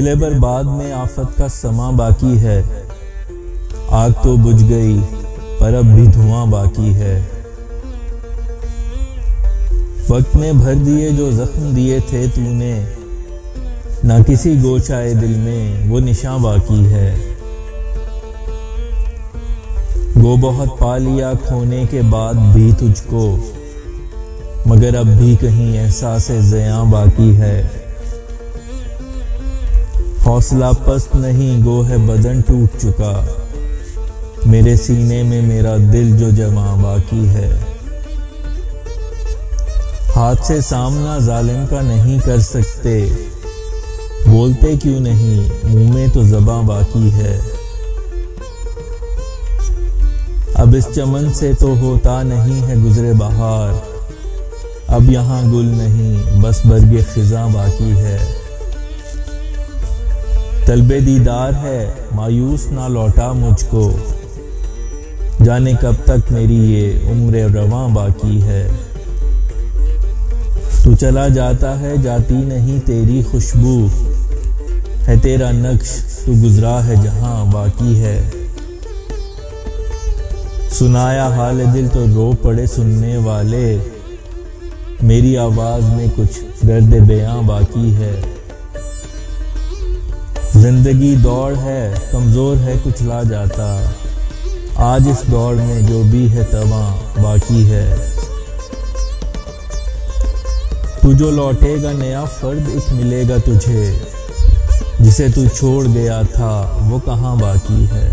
दिले बर्बाद में आफत का समा बाकी है। आग तो बुझ गई पर अब भी धुआं बाकी है। वक्त में भर दिए जो जख्म दिए थे तूने, ना किसी गोशाए दिल में वो निशान बाकी है। वो बहुत पा लिया खोने के बाद भी तुझको, मगर अब भी कहीं एहसास ज़ियां बाकी है। हौसला पस्त नहीं गो है बदन टूट चुका, मेरे सीने में मेरा दिल जो जमा बाकी है। हाथ से सामना जालिम का नहीं कर सकते, बोलते क्यों नहीं मुंह में तो ज़बां बाकी है। अब इस चमन से तो होता नहीं है गुजरे बहार, अब यहाँ गुल नहीं बस बरगे खिज़ां बाकी है। तलबे दीदार है मायूस ना लौटा मुझको, जाने कब तक मेरी ये उम्र रवां बाकी है। तू चला जाता है जाती नहीं तेरी खुशबू, है तेरा नक्श तू गुजरा है जहां बाकी है। सुनाया हाल दिल तो रो पड़े सुनने वाले, मेरी आवाज में कुछ दर्द बयां बाकी है। जिंदगी दौड़ है कमजोर है कुचला जाता, आज इस दौड़ में जो भी है तवां बाकी है। तू जो लौटेगा नया फर्द एक मिलेगा तुझे, जिसे तू छोड़ गया था वो कहां बाकी है।